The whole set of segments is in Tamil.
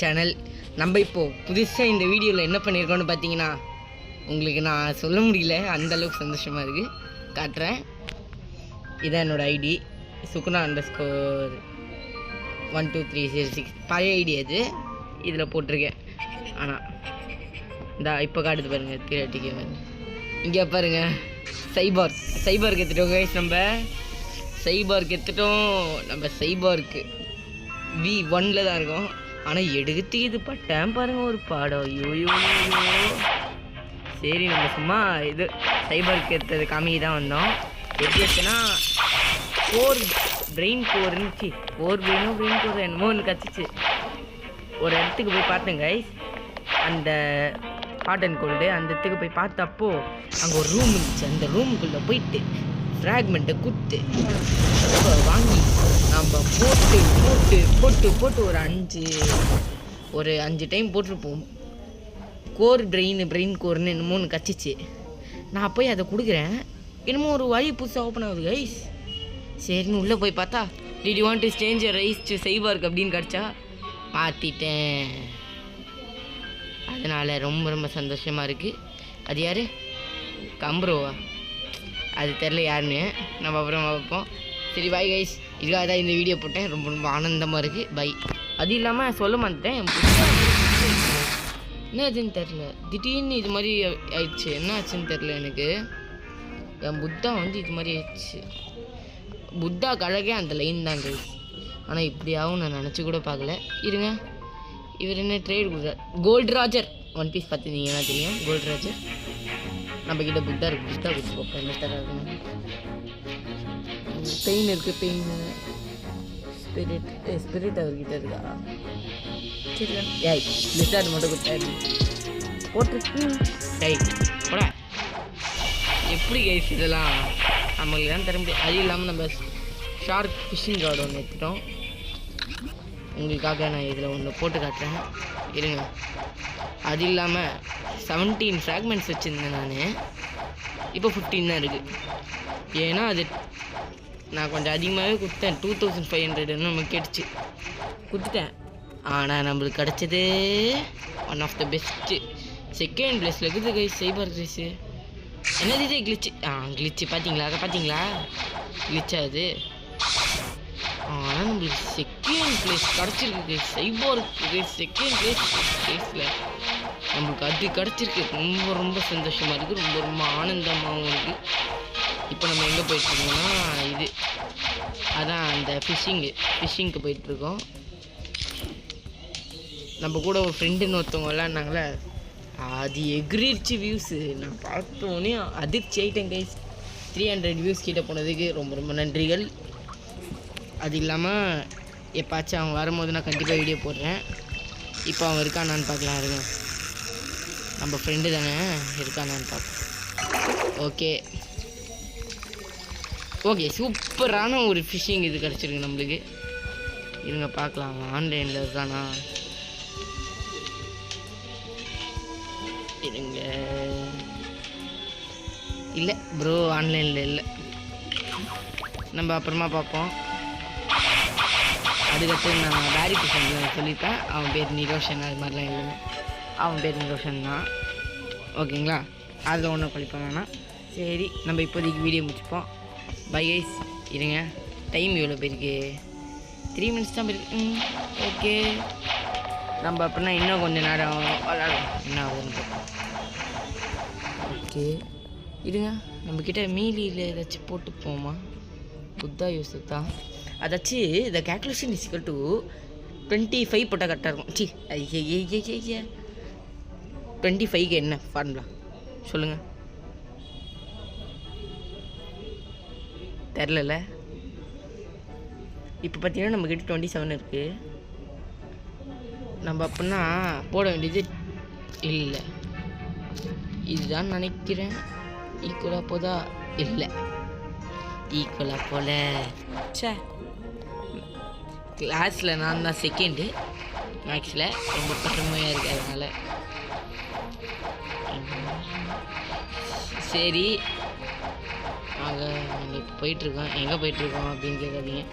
சேனல். நம்ம இப்போது புதுசாக இந்த வீடியோவில் என்ன பண்ணியிருக்கோன்னு பார்த்தீங்கன்னா, உங்களுக்கு நான் சொல்ல முடியல, அந்தளவுக்கு சந்தோஷமாக இருக்குது. காட்டுறேன். இதான் என்னோடய ஐடி, சுகுணா _123006. பழைய ஐடி அது, இதில் போட்டிருக்கேன். ஆனால் இந்த இப்போ காட்டுது பாருங்கள், திராட்டிக்க இங்கே பாருங்கள். சைபார்க்கு எடுத்துட்டோம் கைஸ். சைபார்க்கு எடுத்துட்டோம். நம்ம சைபார்க்கு V1 தான் இருக்கோம். ஆனால் எடுத்து இது பட்டேன் பாருங்கள் ஒரு பாடம். ஐயோ. சரி, நம்ம சும்மா இது சைபார்க்கு எடுத்தது காமிக்கு தான் வந்தோம். எப்படி வச்சுன்னா 4 பிரெயின் கோர் இருந்துச்சு. 4 பிரெயின் கோர் என்னமோ ஒன்று கச்சிச்சு. ஒரு இடத்துக்கு போய் பார்த்தேன் கைஸ், அந்த ஹாட் அண்ட் கோல்டு. அந்த இடத்துக்கு போய் பார்த்தப்போ அங்கே ஒரு ரூம் இருந்துச்சு. அந்த ரூமுக்குள்ளே போயிட்டு ஃப்ராக்மெண்ட்டை குத்து வாங்கி நம்ம போட்டு ஒரு 5 டைம் போட்டிருப்போம். பிரெயின் கோர்னு என்னமோ ஒன்று கச்சிச்சு. நான் போய் அதை கொடுக்குறேன், என்னமோ ஒரு வழி புதுசாக ஓப்பன் ஆகுது கைஸ். சரின்னு உள்ளே போய் பார்த்தா, did you want to change your rise to cyborg அப்படின்னு கிடச்சா மாற்றிட்டேன். அதனால் ரொம்ப சந்தோஷமாக இருக்குது. அது யார்? கம்ப்ரோவா? அது தெரில யாருன்னு, நம்ம அப்புறமா வைப்போம். சரி, பாய் கைஸ். இதுக்காக தான் இந்த வீடியோ போட்டேன். ரொம்ப ஆனந்தமாக இருக்குது. பை. அது இல்லாமல் சொல்ல மாட்டேன், என்ன ஆச்சுன்னு தெரில, திடீர்னு இது மாதிரி ஆயிடுச்சு. என்ன ஆச்சுன்னு தெரில எனக்கு. என் புத்தா இது மாதிரி ஆயிடுச்சு. புத்தா கழகே அந்த லைன் தான் கைஸ். ஆனால் இப்படியாகவும் நான் நினச்சி கூட பார்க்கல. இருங்க, இவர் என்ன ட்ரேட் கொடுக்குறார்? கோல்டு ராஜர் ஒன் பீஸ் பார்த்துருந்தீங்கன்னா தெரியும். கோல்டு ராஜர் நம்மக்கிட்ட புத்தா இருக்குது. புத்தா கொடுத்துருப்போம். என்ன தராது? பெயின் இருக்குது. ஸ்பிரிட் அவர்கிட்ட இருக்கா? சரி, ஏய் லிஸ்டார்ட் மட்டும் கொடுத்தாரு போட்டு. ஏய் போட, எப்படி கைஸ் இதெல்லாம் நம்மளுக்கு தான் தர முடியும். அது இல்லாமல் நம்ம ஷார்க் ஃபிஷிங் ராட் ஒன்று எடுத்துட்டோம். உங்களுக்காக நான் இதில் ஒன்று போட்டு காட்டுறேன், இருங்க. அது இல்லாமல் 17 ஃப்ராக்மெண்ட்ஸ் வச்சுருந்தேன் நான். இப்போ 15 தான் இருக்குது. ஏன்னா அது நான் கொஞ்சம் அதிகமாகவே கொடுத்தேன். 2500 நமக்கு கேட்டுச்சு, கொடுத்துட்டேன். ஆனால் நம்மளுக்கு கிடச்சது one of the best. Second ப்ளேஸில் இருக்குது கைஸ் சைபார்க் ரேஸு. என்னது இது? கிளிச்சு பார்த்தீங்களா? அதை பார்த்தீங்களா? கிளிச்சா அது? ஆனால் நம்மளுக்கு செகண்ட் ப்ளேஸ் கிடச்சிருக்கு சைபார்க் ரேஸ். செகண்ட் ப்ளேஸில் நம்மளுக்கு அது கிடச்சிருக்கு. ரொம்ப சந்தோஷமாக இருக்குது. ரொம்ப ஆனந்தமாகவும் இருக்குது. இப்போ நம்ம எங்கே போயிட்டுருக்கோம்னா, அதான் அந்த ஃபிஷ்ஷிங்க்கு போயிட்டுருக்கோம். நம்ம கூட ஒரு ஃப்ரெண்டுன்னு ஒருத்தவங்க விளாட்னாங்களே, அது எகிரிச்சு வியூஸு. நான் பார்த்தோன்னே அதிர்ச்சி ஆகிட்டேன் கைஸ். 300 வியூஸ் கிட்டே போனதுக்கு ரொம்ப நன்றிகள். அது இல்லாமல் எப்பாச்சும் அவங்க வரும்போது நான் கண்டிப்பாக வீடியோ போடுறேன். இப்போ அவன் இருக்கானான்னு பார்க்கலாம். இருங்க, நம்ம ஃப்ரெண்டு தானே, இருக்கானான்னு பார்ப்போம். ஓகே, சூப்பரான ஒரு ஃபிஷ்ஷிங் இது கிடச்சிருக்கு நம்மளுக்கு. இருங்க பார்க்கலாம், ஆன்லைனில் இருக்கானா? இருங்க, இல்லை ப்ரோ, ஆன்லைனில் இல்லை. நம்ம அப்புறமா பார்ப்போம். அதுக்கடுத்து நான் வேரி ஃபிஷன் சொல்லியிருப்பேன். அவன் பேர் நிரோஷன். அது மாதிரிலாம் இல்லைங்க, அவன் பேர் நிரோஷன் தான். ஓகேங்களா? அதில் ஒன்றும் கழிப்போம் வேணாம். சரி, நம்ம இப்போதைக்கு வீடியோ முடிச்சுப்போம். Bye guys. இருங்க, டைம் எவ்வளோ போயிருக்கு? 3 மினிட்ஸ் தான் போயிருக்கு. ஓகே, நம்ம அப்படின்னா இன்னும் கொஞ்சம் நேரம் விளாடுவோம். என்ன ஆகுதுன்னு பார்ப்போம். ஓகே, இருங்க, நம்மக்கிட்ட மீலியில் ஏதாச்சும் போட்டு போமா? புத்தா யூஸ் தான் அதாச்சு. இந்த கேல்குலேஷன் இஸ் ஈக்குவல் டு 25 போட்டால் கரெக்டாக இருக்கும். 25க்கு என்ன ஃபார்முலா சொல்லுங்கள்? தெரில. இப்போ பார்த்தீங்கன்னா நம்மக்கிட்ட 27 இருக்குது. நம்ம அப்படின்னா போட வேண்டியது இல்லை, இதுதான் நினைக்கிறேன். ஈக்குவலாக போதா? இல்லை, ஈக்குவலாக போல. கிளாஸில் நான் தான் செகண்டு, மேக்ஸில் ரொம்ப பெருமையாக இருக்குது. அதனால் சரி, நாங்கள் இப்போ போயிட்டுருக்கோம். எங்கே போயிட்டுருக்கோம் அப்படின்னு கேட்காதீங்க,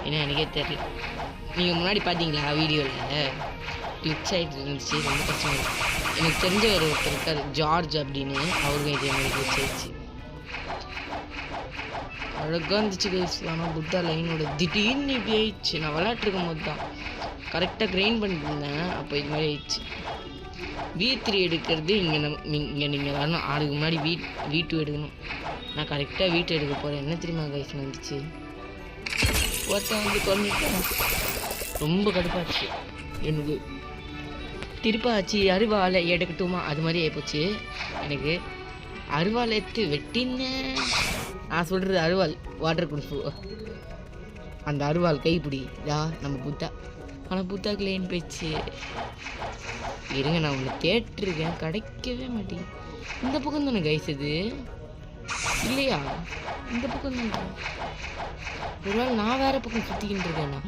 ஏன்னா எனக்கே தெரியல. நீங்கள் முன்னாடி பார்த்தீங்களா வீடியோவில்? கிளிச் ஆகிட்டு இருந்துச்சு, ரொம்ப கஷ்டமாக இருக்குது. எனக்கு தெரிஞ்ச ஒருத்தர் இருக்கார் ஜார்ஜ் அப்படின்னு, அவருக்கும் இதே மாதிரி கிளிச் ஆயிடுச்சு. அழகாக இருந்துச்சு கைஸ். ஆனால் புத்தா லைனோட திடீர்னு இப்படி ஆயிடுச்சு. நான் விளையாட்டுருக்கும் போது தான் கரெக்டாக கிரைண்ட் பண்ணிட்டு இருந்தேன், அப்போ இது மாதிரி ஆயிடுச்சு. V3 எடுக்கிறது இங்கே நீங்கள் வரணும். அதுக்கு முன்னாடி V2 எடுக்கணும். நான் கரெக்டாக V2 எடுக்க போகிறேன். என்ன தெரியுமா கைஸ் வந்துச்சு, ஒருத்தன் வந்து கொண்டுட்டேன். ரொம்ப கடுப்பாச்சு எனக்கு. திருப்பாச்சு அருவாலை எடுக்கட்டுமா அது மாதிரி ஆகிப்போச்சு எனக்கு. அருவாலை எடுத்து வெட்டினேன். நான் சொல்கிறது அருவாள் வாட்டர் ப்ரூஃபு. அந்த அருவாள் கைப்பிடி நம்ம புத்தா. ஆனால் புத்தாக்கு லைன் போயிடுச்சு. இருங்க, நான் உங்களை கேட்டிருக்கேன், கிடைக்கவே மாட்டேங்க. இந்த பக்கம் தானே கைஸ் இது இல்லையா? இந்த பக்கம் தானே. ஒருவேளை நான் வேறு பக்கம் சுற்றிக்கிட்டு இருக்கேன்னா,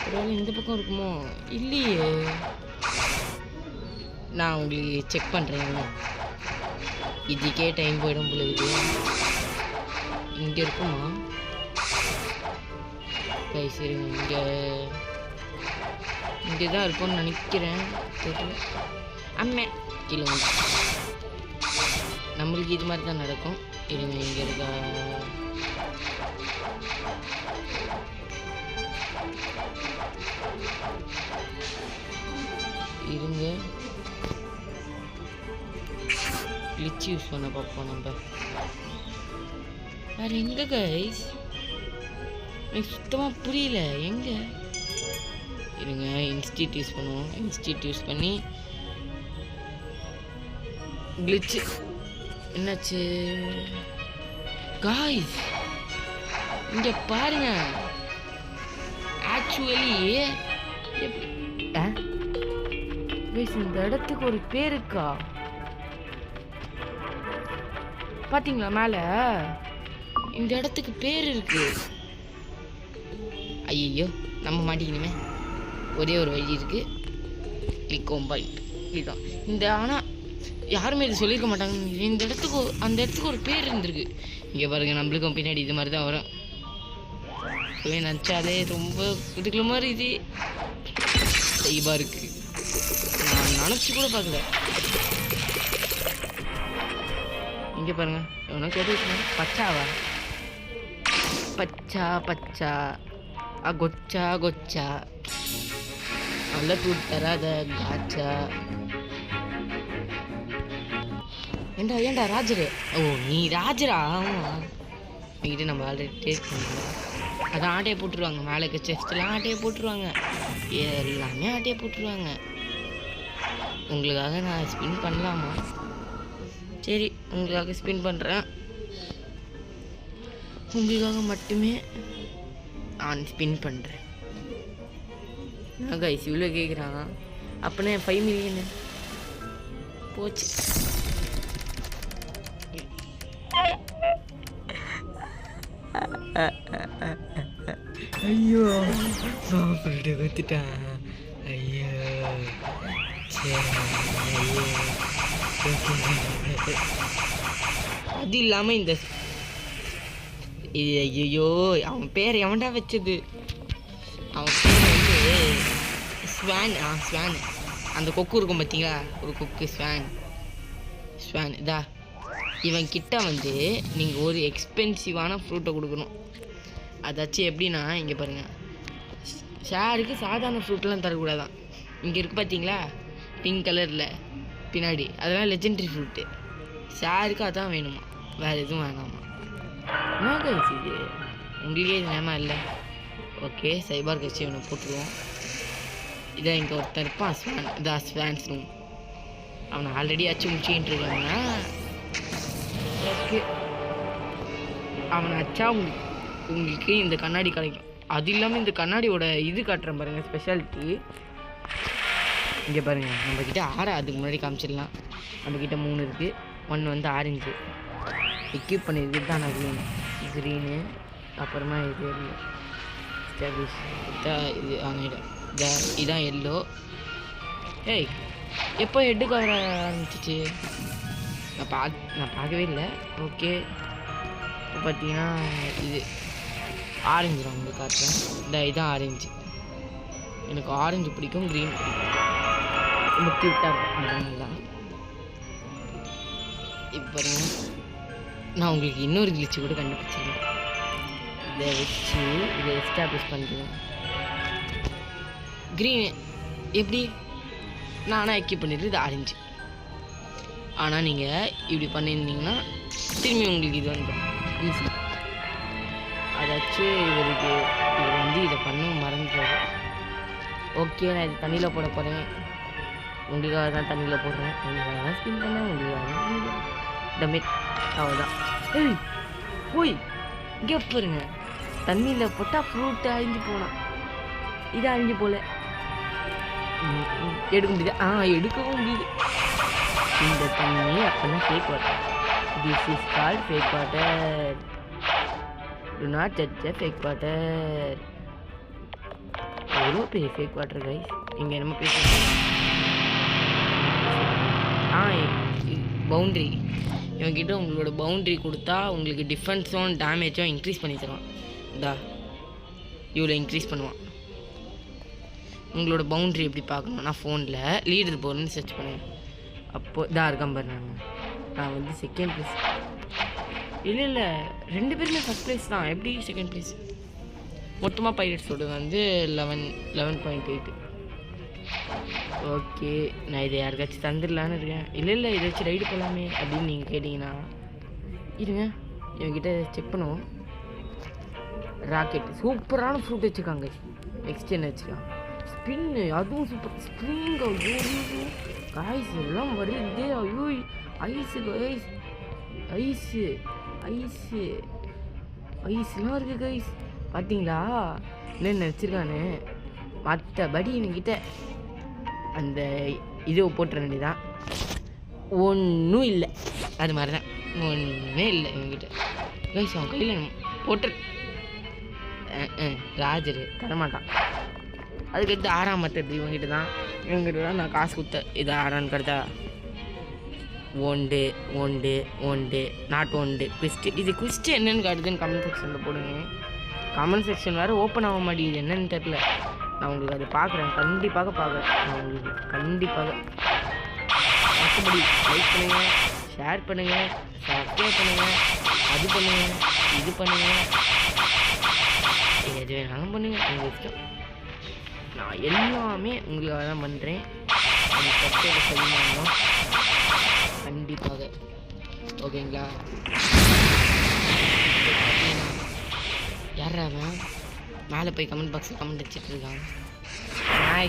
ஒருவேளை இந்த பக்கம் இருக்குமோ? இல்லையே. நான் உங்களுக்கு செக் பண்ணுறேன். இதுக்கே டைம் போயிடும் போல இது. இங்கே இருக்குமா கைஸ்? இருங்க, இங்கே தான் இருக்கும்னு நினைக்கிறேன். தெரியல. அம்மே கீழே வந்து நம்மளுக்கு இது மாதிரி தான் நடக்கும். இருங்க, இங்கே இருக்கா? இருங்க, கிளிச் யூஸ் பண்ண பார்ப்போம் நம்ம. வேறு எங்கே கைஸ்? எனக்கு சுத்தமாக புரியல எங்கே. இருங்க, இன்ஸ்டியூட் யூஸ் பண்ணுவோம். இன்ஸ்டியூட் யூஸ் பண்ணி கிளிச்சு என்னாச்சு காய்ஸ்? இங்கே பாருங்க. ஆக்சுவலி இந்த இடத்துக்கு ஒரு பேர் இருக்கா பார்த்தீங்களா? மேலே இந்த இடத்துக்கு பேர் இருக்கு. ஐயோ, நம்ம மாட்டிக்கணுமே. ஒரே ஒரு வழி இருக்குது, கிளிக் ஹோம் பாயிண்ட். இதுதான் இந்த. ஆனால் யாருமே இது சொல்லியிருக்க மாட்டாங்க. இந்த இடத்துக்கு அந்த இடத்துக்கு ஒரு பேர் இருந்திருக்கு. இங்கே பாருங்கள், நம்மளுக்கும் பின்னாடி இது மாதிரி தான் வரும். நினச்சாலே ரொம்ப இதுக்குள்ள மாதிரி இது செய்வாக இருக்குது. நான் நினச்சி கூட பார்க்கல. இங்கே பாருங்க, எவனா கேட்டு பச்சாவா? பச்சா பச்சா கொச்சா கொச்சா நல்ல தூட் தராத காச்சா. ஏண்டா ராஜரு? ஓ, நீ ராஜரா? என்கிட்ட நம்ம ஆல்ரெடி டேஸ்ட் பண்ணுவோம். அதான் ஆட்டையை போட்டுருவாங்க. மேலே செஸ்ட்லாம் ஆட்டையை போட்டுருவாங்க, எல்லாமே ஆட்டையை போட்டுருவாங்க. உங்களுக்காக நான் ஸ்பின் பண்ணலாமா? சரி, உங்களுக்காக ஸ்பின் பண்ணுறேன். உங்களுக்காக மட்டுமே நான் ஸ்பின் பண்ணுறேன். நான் கைஸ் இவ்வளோ கேட்குறான். அப்போனா 5 மில்லியனு போச்சு. ஐயோ, சாப்பிட்டு கற்றுட்டான். ஐயோ, அது இல்லாமல் இந்த ஐயோ, அவன் பேர் எவன்டா வச்சது? அவன் பேர் வந்து ஸ்வான். ஸ்வான். அந்த கொக்கு இருக்கும் பார்த்தீங்களா, ஒரு கொக்கு, ஸ்வான். இதா இவன் கிட்ட வந்து நீங்கள் ஒரு எக்ஸ்பென்சிவான ஃப்ரூட்டை கொடுக்கணும். அதாச்சும் எப்படின்னா, இங்கே பாருங்கள், ஷேருக்கு சாதாரண ஃப்ரூட்லாம் தரக்கூடாதான். இங்கே இருக்குது பார்த்தீங்களா பிங்க் கலரில் பின்னாடி, அதெல்லாம் லெஜெண்டரி ஃப்ரூட்டு. ஷேருக்கு அதான் வேணுமா, வேறு எதுவும் வேணாமா? என்ன கைஸ் இது? உங்களுக்கே இது நேமா இல்லை? ஓகே, சைபார் கட்சி இவனை போட்டுருவோம். இதான் இங்கே ஒருத்தன் இருப்பான், ஸ்வான்ஸ் ரூம். அவனை ஆல்ரெடி அச்சு முடிச்சுக்கிட்டு இருக்காங்க. ஓகே, அவனை அச்சா உங்களுக்கு இந்த கண்ணாடி கிடைக்கும். அது இல்லாமல் இந்த கண்ணாடியோட இது காட்டுறேன் பாருங்கள், ஸ்பெஷாலிட்டி. இங்கே பாருங்கள், நம்மக்கிட்ட 6 அதுக்கு முன்னாடி காமிச்சிடலாம். நம்மக்கிட்ட 3 இருக்குது. 1 வந்து ஆரஞ்சு எக்யூப் பண்ணியிருக்கு தான். நான் க்ரீனு, அப்புறமா இது எஸ்டாப்ளிஷ் இது ஆகிடும். இதான் எல்லோ. ஏய், எப்போ ஹெட்டு கவர ஆரம்பிச்சிச்சு? நான் பார்க்கவே இல்லை. ஓகே, இப்போ பார்த்தீங்கன்னா இது ஆரஞ்சு தான் உங்களுக்கு காட்டுறேன். இதான் ஆரஞ்சு. எனக்கு ஆரஞ்சு பிடிக்கும், க்ரீன் பிடிக்கும். ரொம்ப க்யூட்டாக இருக்கும். அதனால இப்போ பாருங்க, நான் உங்களுக்கு இன்னொரு கிளிச்சு கூட கண்டுபிடிச்சிருக்கேன். இதை வச்சு இதை எஸ்டாப்ளிஷ் பண்ணிடுவேன். க்ரீனு எப்படி நானாக எக்கி பண்ணிட்டு இது ஆரஞ்சு. ஆனால் நீங்கள் இப்படி பண்ணியிருந்தீங்கன்னா திரும்பி உங்களுக்கு இது வந்துடும் ஈஸி. அதாச்சும் இவர் வந்து இதை பண்ண மறந்துடுறாரு. ஓகே, நான் இது தண்ணியில் போட போகிறேன். உங்களுக்காக தான் தண்ணியில் போடுறேன். உங்களுக்காக தான் ஸ்பின் பண்ணேன். உங்களுக்காக தான் டமே. அவ்வளோதான். ஏய் போய் இங்கே பாருங்க, தண்ணியில் போட்டால் ஃப்ரூட்டு அழிஞ்சு போனான். இது அழிஞ்சு போல எடுக்க முடியுது. எடுக்கவும் முடியுது. இந்த தண்ணி அப்படின்னா fake water. This is called fake water. To not judge fake water. எவ்வளோ பெரிய ஃபேக் வாட்டர் கைஸ். இங்கே நம்ம பேசுகிறோம். பவுண்ட்ரி இவங்கிட்ட உங்களோட பவுண்ட்ரி கொடுத்தா உங்களுக்கு டிஃபென்ஸும் டேமேஜும் இன்க்ரீஸ் பண்ணி தருவான். இதா இவ்வளோ இன்க்ரீஸ் பண்ணுவான். உங்களோட பவுண்ட்ரி எப்படி பார்க்கணும்? நான் ஃபோனில் லீடர் போர்டுன்னு சர்ச் பண்ணுவேன். அப்போது இதாக இருக்கேன் பாரு. நான் வந்து செகண்ட் ப்ளேஸ். இல்லை 2 பேருமே ஃபஸ்ட் ப்ளேஸ் தான். எப்படி செகண்ட் ப்ளேஸ்? மொத்தமாக பைரட்ஸோடு வந்து 11.8. ஓகே, நான் இதை யாருக்காச்சும் தந்துடலான்னு இருக்கேன். இல்லை இதை வச்சு ரைடு போகலாமே அப்படின்னு நீங்கள் கேட்டிங்கன்னா இருங்க, இவங்கிட்ட செக் பண்ணுவோம். ராக்கெட் சூப்பரான ஃப்ரூட் வச்சுருக்காங்க. நெக்ஸ்ட் என்ன வச்சுக்கலாம்? ஸ்பின்னு, அதுவும் சூப்பர். ஸ்ப்ரிங். ஐயோ காய்ஸ் எல்லாம் வருது. ஐயோ ஐஸு கைஸ், ஐஸ்லாம் இருக்குது கைஸ். பார்த்தீங்களா என்னென்ன வச்சுருக்கான்னு? மற்றபடி என்கிட்ட அந்த இது போட்டுற வேண்டியதான். ஒன்றும் இல்லை. அது மாதிரி தான், ஒன்றுமே இல்லை இவங்ககிட்ட கைஸ். அவன் கையில் போட்டு ராஜர் தரமாட்டான். அதுக்கடுத்து 6ஆம் மற்றது இவங்ககிட்ட தான் நான் காசு கொடுத்த. இது 6ஆன்னு கருதா ஒண்டு நாட் ஒண்டு குவிஸ்ட்டு. இது குவிஸ்ட்டு என்னென்னு காட்டுதுன்னு கமெண்ட் செக்ஷனில் போடுங்க. கமெண்ட் செக்ஷன் வேறு ஓப்பன் ஆக மாட்டேங்குது, என்னென்னு தெரில. நான் உங்களுக்கு அதை பார்க்குறேன், கண்டிப்பாக பார்க்குறேன். நான் உங்களுக்கு கண்டிப்பாக மற்றபடி லைக் பண்ணுங்கள், ஷேர் பண்ணுங்கள், சப்ஸ்கிரைப் பண்ணுங்கள், அது பண்ணுங்கள், இது பண்ணுங்கள், எது வேணாலும் பண்ணுங்கள், உங்கள் இஷ்டம். நான் எல்லாமே உங்களுக்காக தான் பண்ணுறேன். எனக்கு சப்ஸ்கிரைப் சொல்லணும் கண்டிப்பாக. ஓகேங்களா? யாரா அவன் மேலே போய் கமெண்ட் பாக்ஸில் கமெண்ட் வச்சுட்டு இருக்கான். நான்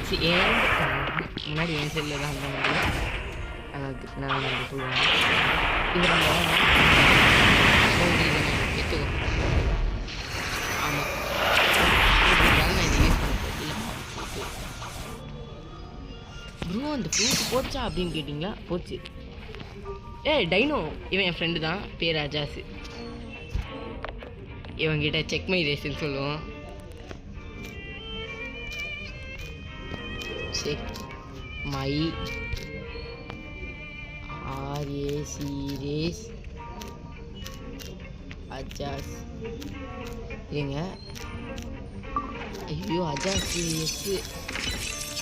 முன்னாடி என் செல்லில் தான் அந்த மாதிரி நான் சொல்லுவேன். இது நம்ம எடுத்துக்கோ. ஆமாம், நான் இது யூஸ் பண்ண ப்ரோ. அந்த ஃப்ரூட் போச்சா அப்படின்னு கேட்டிங்களா? போச்சு. டைனோ இவன் என் ஃப்ரெண்டு தான், பேர் அஜாஸு. இவங்கிட்ட செக் மை ரேஸ்ன்னு சொல்லுவோம். Check my RAC race Ajaz. இல்லைங்க, ஐயோ அஜாஸ்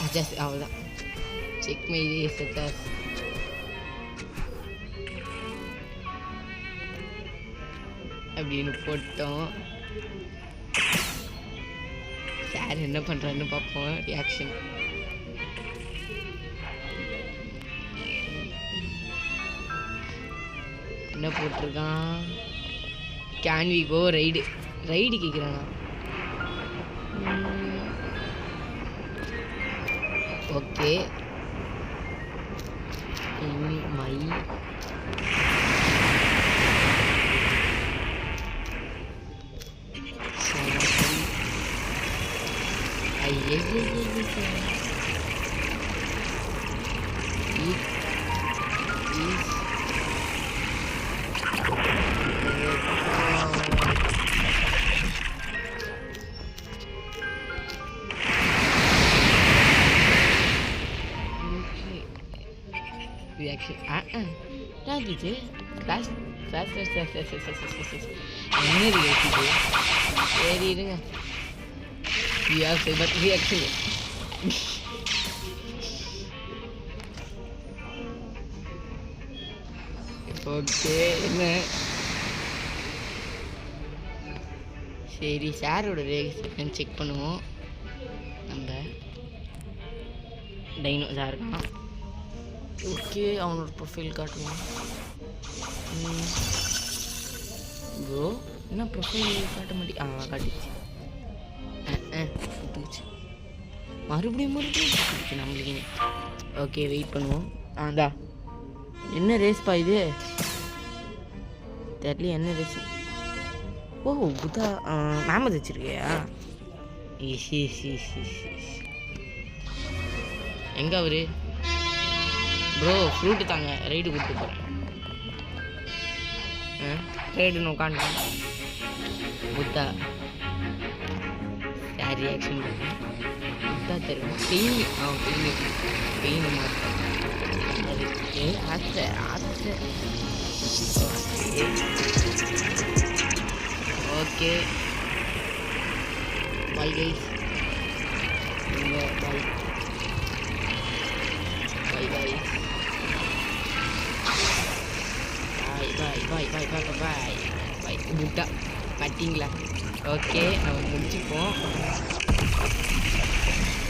அஜாஸ் அவ்வளோதான். Check my race Ajaz. அப்படின்னு போட்டோம். சார் என்ன பண்ணுறான்னு பார்ப்போம். ரியாக்ஷன் என்ன போட்டிருக்கான்? கேன் வி கோ ரைடு கேட்குறானா? Okay, my reaction. இது கிளாஸ் என்ன ரியாக்ஷன்? சரி இருங்க. ரியாக்ஷன் ஓகே என்ன சரி சாரோட ரேகிஸ்ட்ரேஷன் செக் பண்ணுவோம். நம்ம டைனோ சார் இருக்கான். ஓகே அவனோட ப்ரொஃபைல் காட்டுவோம். ப்ரோ என்ன ப்ரொஃபைல் காட்ட காட்டிச்சு. கொடுத்துச்சு மறுபடியும் கொடுத்துச்சு நம்மளுக்கு. ஓகே வெயிட் பண்ணுவோம். ஆண்டா என்ன ரேஸ்ப்பா இது தெரியல. என்ன ரேஸ்? ஓ புத்தா மேமது வச்சிருக்கியா? எங்கே அவரு? ப்ரோ ஃப்ரூட்டு தாங்க, ரைடு கூப்பிட்டு போகிறேன். ரைடுன்னு உட்காந்துட்டேன். புத்தா யார் ரியாக்ஷன் புத்தா தெரியும். பெயின் பெயின் மாட்டேன். ஆசை okay bye guys. Bye guys. பாய் புட்டா பார்த்தீங்களா? ஓகே நம்ம முடிச்சுப்போம்.